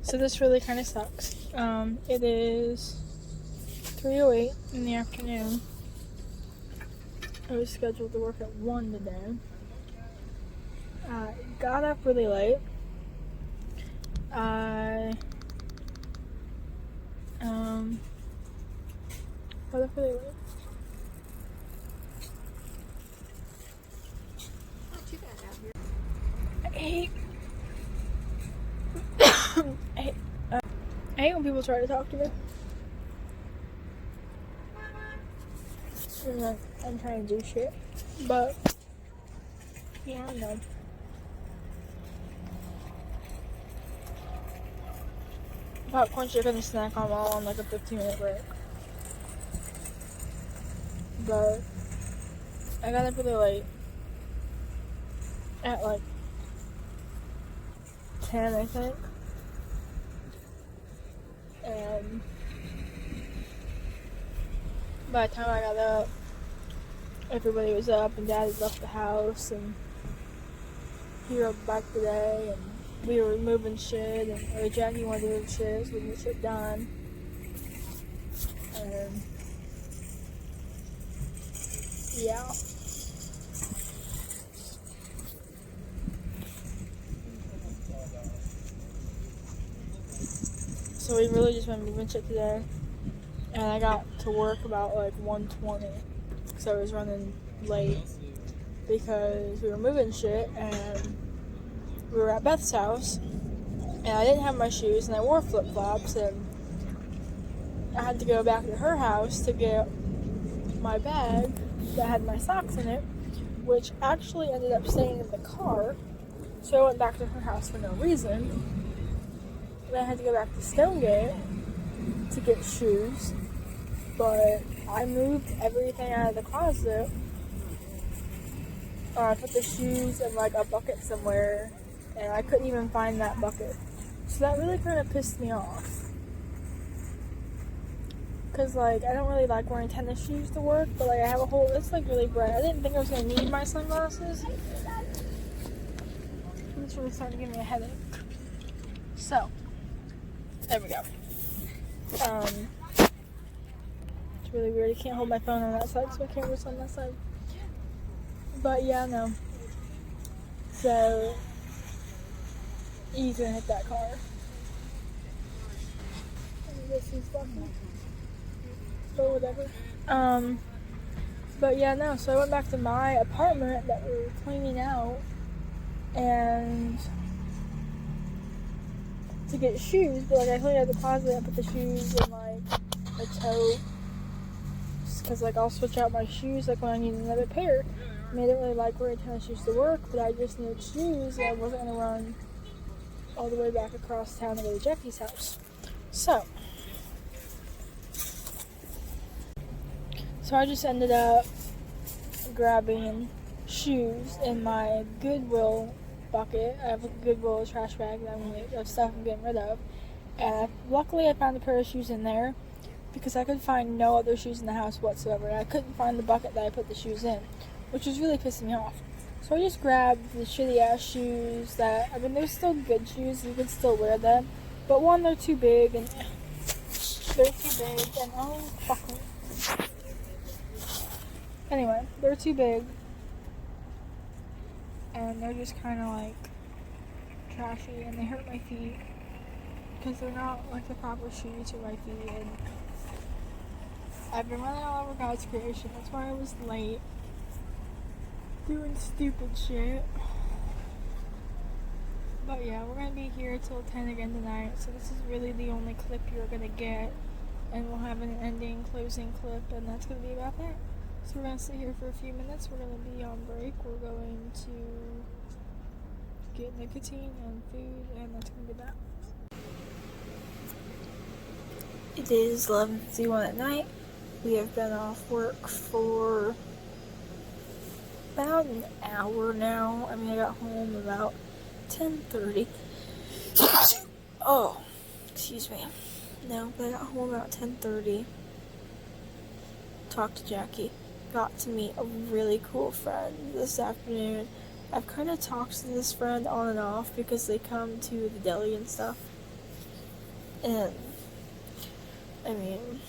So this really kind of sucks. It is 3:08 in the afternoon. I was scheduled to work at 1 today. Got up really late. Got up really late. Not too bad out here. I hate when people try to talk to me. And like, I'm trying to do shit. But, yeah, I know. Popcorn chicken and snack on all on like a 15-minute break. But, I got up really late. At like 10, I think. And by the time I got up, everybody was up and Dad had left the house and he rode back today and we were moving shit and Jackie wanted to move shit so we get shit done. And yeah. So we really just went moving shit today. And I got to work about like 1:20. So I was running late because we were moving shit and we were at Beth's house and I didn't have my shoes and I wore flip-flops and I had to go back to her house to get my bag that had my socks in it, which actually ended up staying in the car. So I went back to her house for no reason. Then I had to go back to Stonegate to get shoes, but I moved everything out of the closet. I put the shoes in like a bucket somewhere, and I couldn't even find that bucket. So that really kind of pissed me off. Cause like I don't really like wearing tennis shoes to work, but like I have a whole. It's like really bright. I didn't think I was gonna need my sunglasses. It's really starting to give me a headache. So. There we go. It's really weird. I can't hold my phone on that side because my camera's on that side. But yeah, no. So, he's gonna hit that car. But whatever. But yeah, no. So I went back to my apartment that we were cleaning out and to get shoes, but like I cleaned out the closet, I put the shoes in like a tote, because like I'll switch out my shoes like when I need another pair. I mean, I didn't really like wearing tennis shoes to work, but I just needed shoes and I wasn't going to run all the way back across town to go to Jackie's house. So I just ended up grabbing shoes in my Goodwill bucket. I have a Goodwill trash bag of stuff I'm getting rid of, and luckily I found a pair of shoes in there because I could find no other shoes in the house whatsoever, and I couldn't find the bucket that I put the shoes in, which was really pissing me off. So I just grabbed the shitty ass shoes that, I mean, they're still good shoes, you can still wear them, but one, they're too big and oh fuck me. Anyway, they're too big and they're just kind of like trashy and they hurt my feet because they're not like the proper shoes for my feet, and I've been running all over God's creation. That's why I was late doing stupid shit. But yeah, we're gonna be here till 10 again tonight, so this is really the only clip you're gonna get, and we'll have an ending closing clip, and that's gonna be about that. So we're going to sit here for a few minutes. We're going to be on break. We're going to get nicotine and food, and that's going to be that. It is 11:51 at night. We have been off work for about an hour now. I mean, I got home about 10:30. Oh, excuse me. No, but I got home about 10:30. Talked to Jackie. Got to meet a really cool friend this afternoon. I've kind of talked to this friend on and off because they come to the deli and stuff. And, I mean,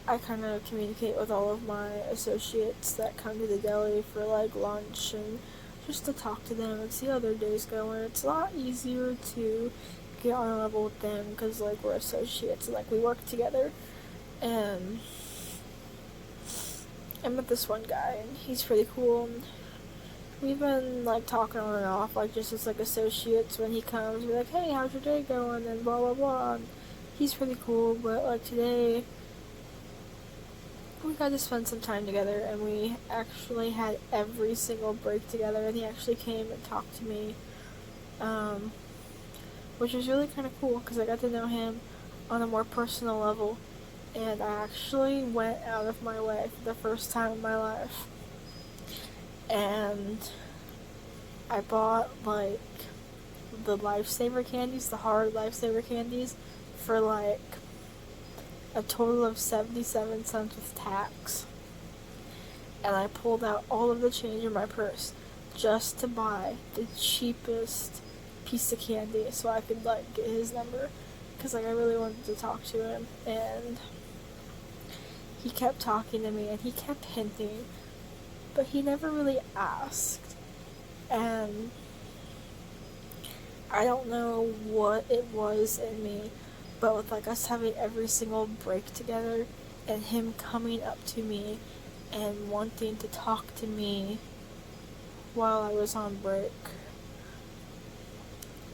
I kind of communicate with all of my associates that come to the deli for, like, lunch and just to talk to them and see how their day's going. It's a lot easier to get on a level with them because, like, we're associates and, like, we work together. And I met this one guy, and he's pretty cool. And we've been, like, talking on and off, like, just as, like, associates. When he comes, we're like, hey, how's your day going? And blah, blah, blah. And he's pretty cool, but, like, today we got to spend some time together, and we actually had every single break together, and he actually came and talked to me, which was really kind of cool, because I got to know him on a more personal level, and I actually went out of my way for the first time in my life, and I bought, like, the Lifesaver candies, the hard Lifesaver candies, for, like, a total of 77 cents with tax. And I pulled out all of the change in my purse just to buy the cheapest piece of candy so I could, like, get his number. Because, like, I really wanted to talk to him. And he kept talking to me and he kept hinting. But he never really asked. And I don't know what it was in me, but with, like, us having every single break together and him coming up to me and wanting to talk to me while I was on break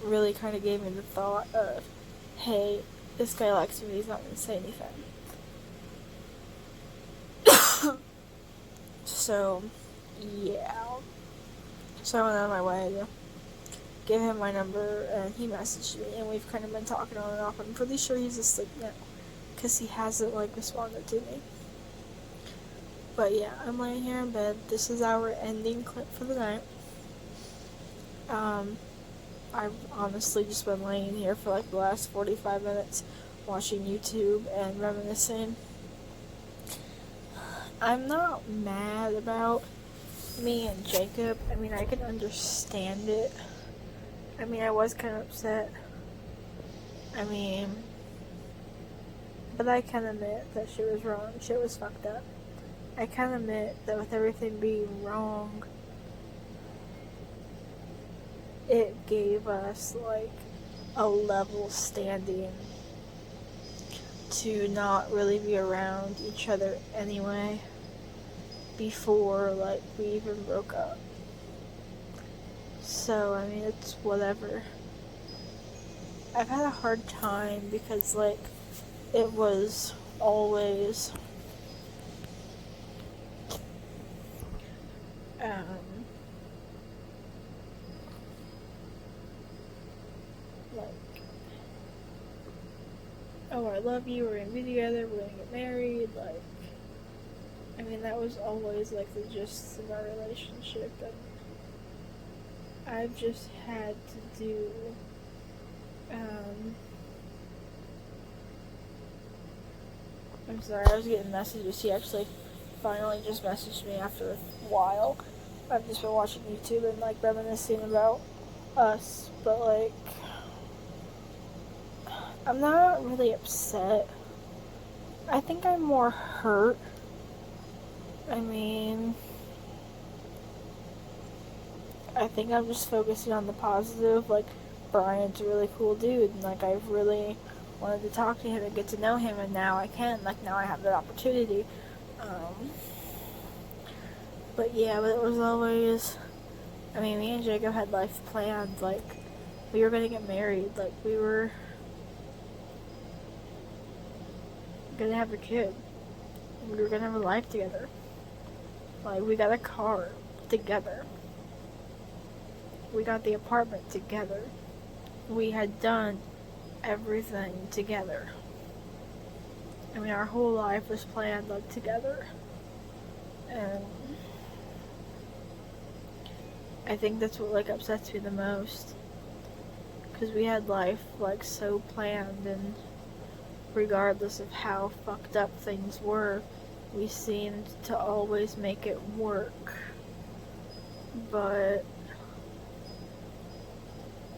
really kind of gave me the thought of, hey, this guy likes me, he's not going to say anything. So, yeah. So I went out of my way to give him my number, and he messaged me, and we've kind of been talking on and off. I'm pretty sure he's asleep now, because he hasn't, like, responded to me. But yeah, I'm laying here in bed. This is our ending clip for the night. I've honestly just been laying here for, like, the last 45 minutes watching YouTube and reminiscing. I'm not mad about me and Jacob. I mean, I can understand it. I mean, I was kind of upset. I mean, but I can admit that shit was wrong. Shit was fucked up. I can admit that with everything being wrong, it gave us, like, a level standing to not really be around each other anyway before, like, we even broke up. So, I mean, it's whatever. I've had a hard time because, like, it was always like, oh, I love you, we're gonna be together, we're gonna get married, like, I mean, that was always, like, the gist of our relationship, and I've just had to do, I'm sorry, I was getting messages. He actually finally just messaged me after a while. I've just been watching YouTube and, like, reminiscing about us, but, like, I'm not really upset. I think I'm more hurt. I mean, I think I'm just focusing on the positive. Like, Brian's a really cool dude, and, like, I've really wanted to talk to him and get to know him, and now I can. Like, now I have that opportunity. But yeah, but it was always, I mean, me and Jacob had life planned. Like, we were gonna get married. Like, we were gonna have a kid. We were gonna have a life together. Like, we got a car together. We got the apartment together. We had done everything together. I mean, our whole life was planned, like, together. And I think that's what, like, upsets me the most. Because we had life, like, so planned, and regardless of how fucked up things were, we seemed to always make it work. But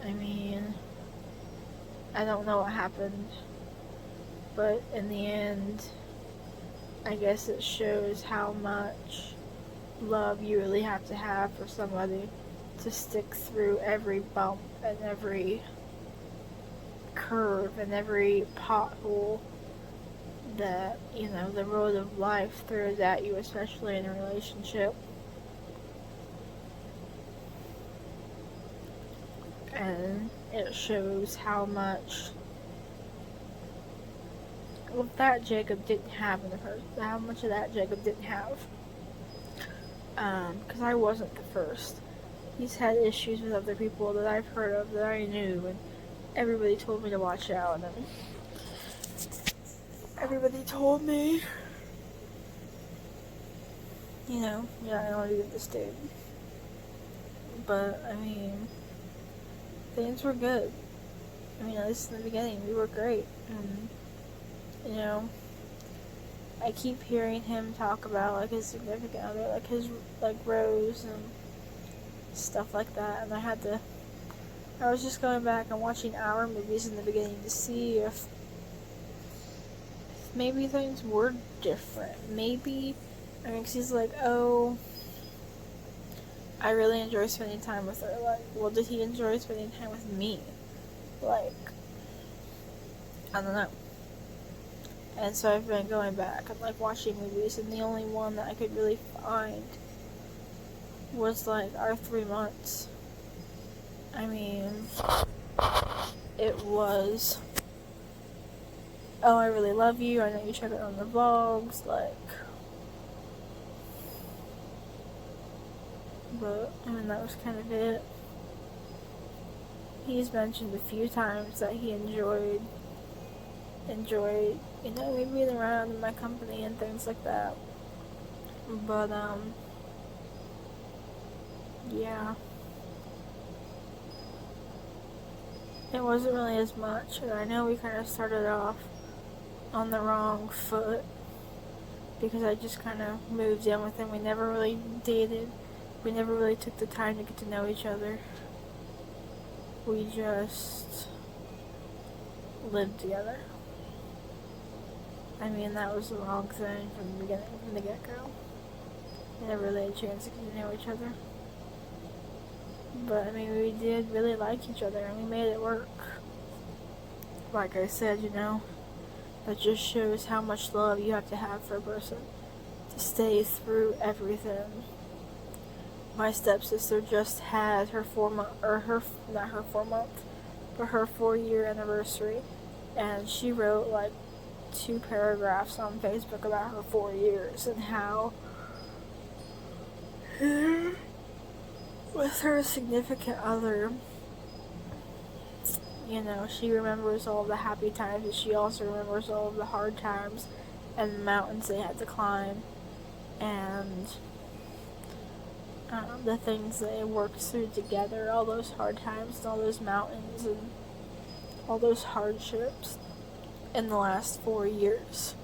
I mean, I don't know what happened, but in the end, I guess it shows how much love you really have to have for somebody to stick through every bump and every curve and every pothole that, the road of life throws at you, especially in a relationship. And it shows how much that Jacob didn't have in the first, how much of that Jacob didn't have. Because I wasn't the first. He's had issues with other people that I've heard of, that I knew, and everybody told me to watch out, and everybody told me, yeah, I don't want to be with this dude. But, things were good. At least in the beginning, we were great, and, I keep hearing him talk about, his significant other, his, Rose, and stuff like that, and I was just going back and watching our movies in the beginning to see if maybe things were different. Maybe, because he's like, oh, I really enjoy spending time with her. Well, did he enjoy spending time with me? I don't know. And so I've been going back and, watching movies, and the only one that I could really find was, our 3 months. It was, oh, I really love you, I know you check it on the vlogs, but, that was kind of it. He's mentioned a few times that he enjoyed, me being around in my company and things like that. But, yeah. It wasn't really as much, and I know we kind of started off on the wrong foot, because I just kind of moved in with him. We never really dated. We never really took the time to get to know each other. We just lived together. That was the wrong thing from the beginning, from the get-go. We never really had a chance to get to know each other. But, we did really like each other, and we made it work. Like I said, that just shows how much love you have to have for a person to stay through everything. My stepsister just had her 4-year anniversary, and she wrote 2 paragraphs on Facebook about her 4 years and how with her significant other, she remembers all the happy times, but she also remembers all of the hard times and the mountains they had to climb, and the things they worked through together, all those hard times and all those mountains and all those hardships in the last 4 years,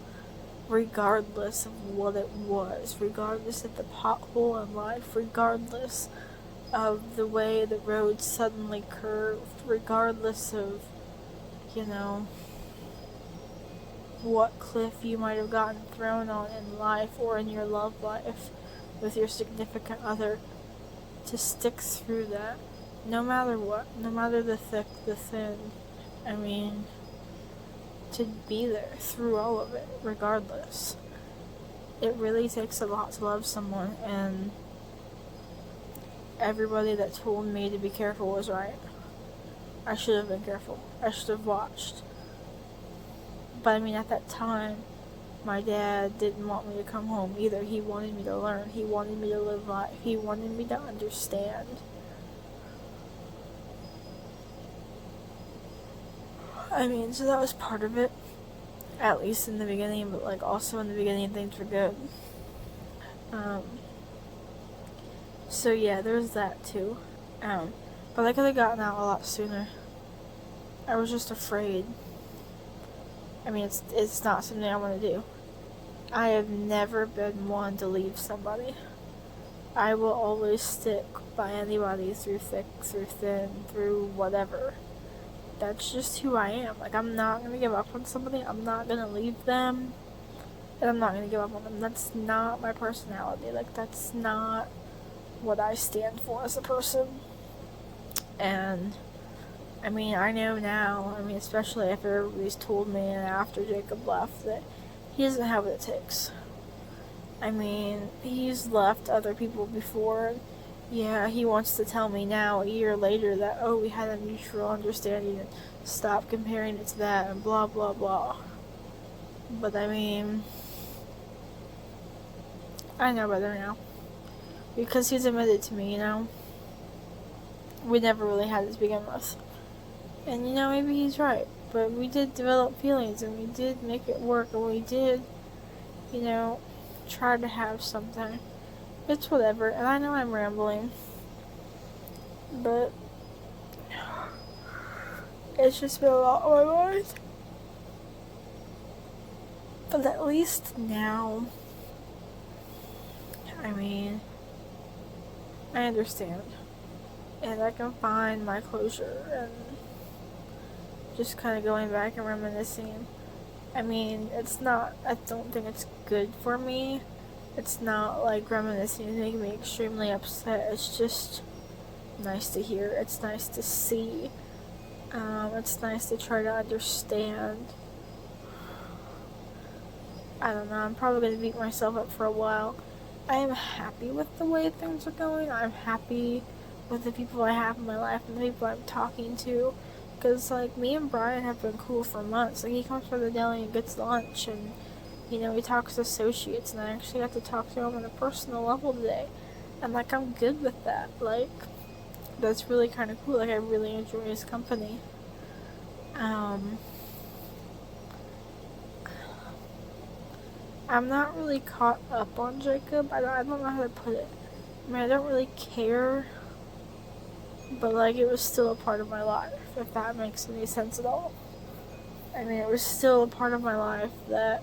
regardless of what it was, regardless of the pothole in life, regardless of the way the road suddenly curved, regardless of, what cliff you might have gotten thrown on in life or in your love life with your significant other, to stick through that, no matter what, no matter the thick, the thin, to be there through all of it, regardless. It really takes a lot to love someone, and everybody that told me to be careful was right. I should have been careful. I should have watched. But at that time, my dad didn't want me to come home either. He wanted me to learn. He wanted me to live life. He wanted me to understand. So that was part of it, at least in the beginning, but also in the beginning things were good. So yeah, there's that too. But I could have gotten out a lot sooner. I was just afraid. It's not something I want to do. I have never been one to leave somebody. I will always stick by anybody through thick, through thin, through whatever. that's just who I am. Like, I'm not gonna give up on somebody. I'm not gonna leave them. And I'm not gonna give up on them. That's not my personality. Like, that's not what I stand for as a person. And I mean, I know now, I mean, especially after everybody's told me and after Jacob left, that he doesn't have what it takes. I mean, he's left other people before. Yeah, he wants to tell me now, a year later, that, oh, we had a mutual understanding and stop comparing it to that and blah, blah, blah. But I mean, I know better now. Because he's admitted to me, you know, we never really had it to begin with. And, you know, maybe he's right. But we did develop feelings and we did make it work and we did, you know, try to have something. It's whatever. And I know I'm rambling. But it's just been a lot on my mind. But at least now, I mean, I understand. And I can find my closure and just kind of going back and reminiscing. I mean, it's not, I don't think it's good for me. It's not like reminiscing is making me extremely upset. It's just nice to hear. It's nice to see. It's nice to try to understand. I don't know, I'm probably going to beat myself up for a while. I am happy with the way things are going. I'm happy with the people I have in my life and the people I'm talking to. Because, like, me and Brian have been cool for months. Like, he comes from the deli and gets lunch, and, you know, he talks to associates, and I actually got to talk to him on a personal level today. And, like, I'm good with that. Like, that's really kind of cool. Like, I really enjoy his company. I'm not really caught up on Jacob. I don't know how to put it. I mean, I don't really care, but, like, it was still a part of my life, if that makes any sense at all. I mean, it was still a part of my life that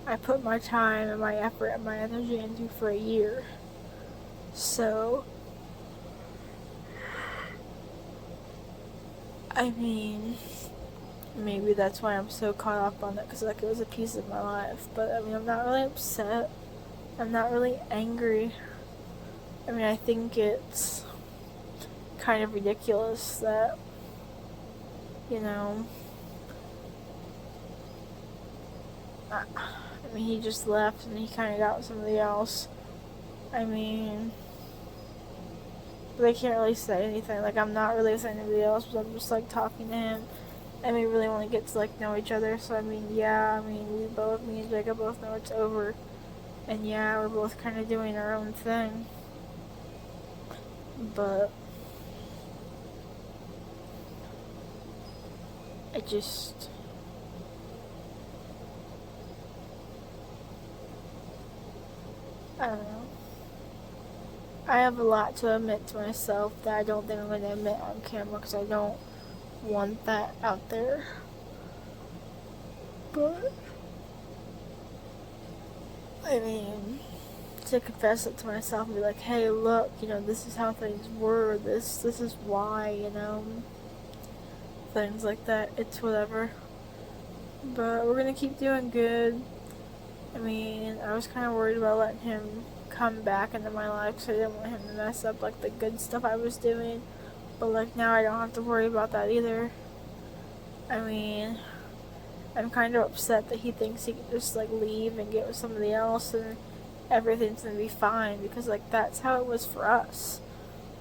I put my time and my effort and my energy into for a year. So, I mean, maybe that's why I'm so caught up on it, because, like, it was a piece of my life. But, I mean, I'm not really upset. I'm not really angry. I mean, I think it's kind of ridiculous that, you know, I mean, he just left and he kind of got with somebody else. I mean, but I can't really say anything. Like, I'm not really saying anybody else, but I'm just, like, talking to him. And we really want to get to, like, know each other. So, I mean, yeah, I mean, me and Jacob both know it's over. And, yeah, we're both kind of doing our own thing. But I just, I don't know. I have a lot to admit to myself that I don't think I'm going to admit on camera because I don't want that out there. But, I mean, to confess it to myself and be like, hey, look, you know, this is how things were, this is why, you know, things like that. It's whatever. But we're gonna keep doing good. I mean, I was kind of worried about letting him come back into my life because I didn't want him to mess up, like, the good stuff I was doing. But, like, now I don't have to worry about that either. I mean, I'm kind of upset that he thinks he can just, like, leave and get with somebody else and everything's gonna be fine, because, like, that's how it was for us.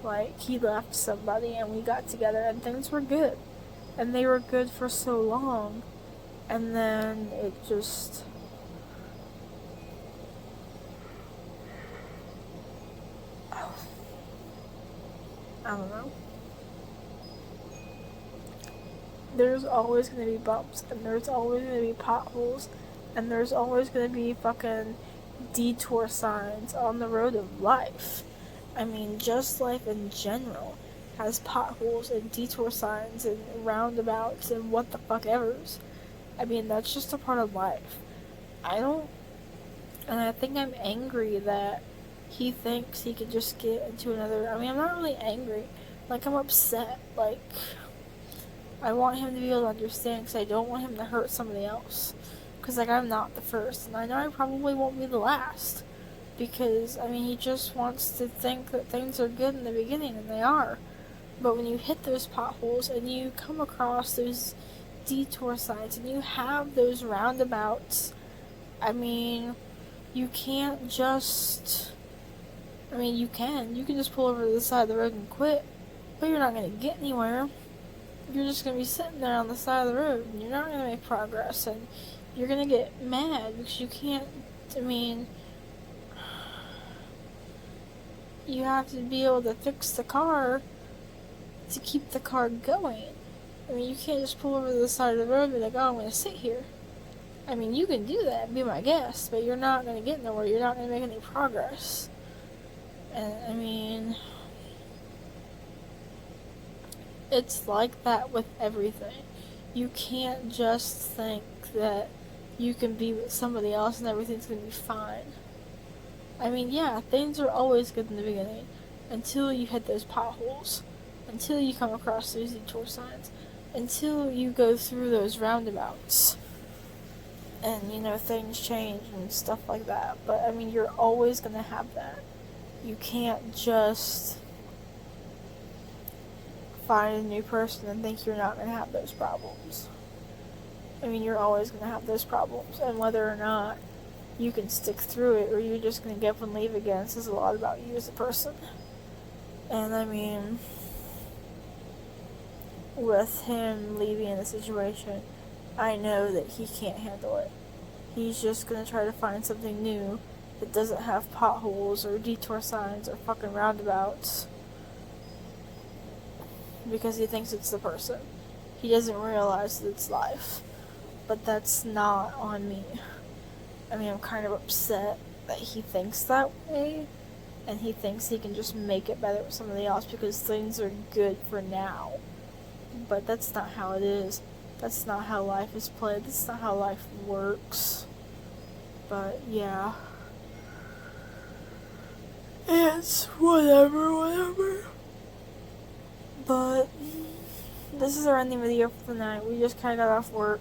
Like, he left somebody and we got together and things were good. And they were good for so long. And then it just, I don't know. There's always gonna be bumps, and there's always gonna be potholes, and there's always gonna be fucking detour signs on the road of life. I mean, just life in general has potholes and detour signs and roundabouts and what the fuck evers. I mean, that's just a part of life. And I think I'm angry that he thinks he could just get into another, I mean, I'm not really angry. Like, I'm upset. Like, I want him to be able to understand because I don't want him to hurt somebody else. Because, like, I'm not the first, and I know I probably won't be the last. Because, I mean, he just wants to think that things are good in the beginning, and they are. But when you hit those potholes and you come across those detour signs and you have those roundabouts, I mean, you can't just. I mean, you can. You can just pull over to the side of the road and quit. But you're not going to get anywhere. You're just going to be sitting there on the side of the road and you're not going to make progress. And you're going to get mad because you can't. I mean, you have to be able to fix the car to keep the car going. I mean, you can't just pull over to the side of the road and be like, oh, I'm going to sit here. I mean, you can do that, be my guest, but you're not going to get nowhere. You're not going to make any progress. And, I mean, it's like that with everything. You can't just think that you can be with somebody else and everything's going to be fine. I mean, yeah, things are always good in the beginning until you hit those potholes, until you come across those detour signs, until you go through those roundabouts. And, you know, things change and stuff like that. But, I mean, you're always going to have that. You can't just find a new person and think you're not going to have those problems. I mean, you're always going to have those problems. And whether or not you can stick through it or you're just going to get up and leave again says a lot about you as a person. And, I mean, with him leaving in the situation, I know that he can't handle it. He's just going to try to find something new that doesn't have potholes or detour signs or fucking roundabouts because he thinks it's the person. He doesn't realize that it's life. But that's not on me. I mean, I'm kind of upset that he thinks that way and he thinks he can just make it better with somebody else because things are good for now. But that's not how it is. That's not how life is played. That's not how life works. But, yeah. It's whatever. But, this is our ending video for the night. We just kind of got off work.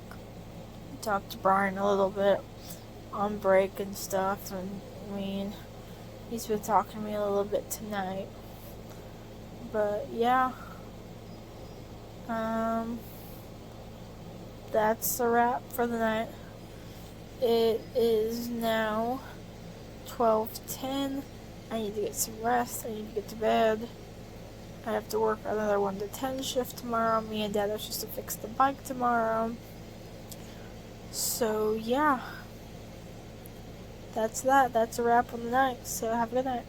Talked to Brian a little bit on break and stuff. And, I mean, he's been talking to me a little bit tonight. But, yeah. That's a wrap for the night. It is now 12:10. I need to get some rest. I need to get to bed. I have to work another 1 to 10 shift tomorrow. Me and Dad are supposed to fix the bike tomorrow. So, yeah. That's that. That's a wrap on the night. So, have a good night.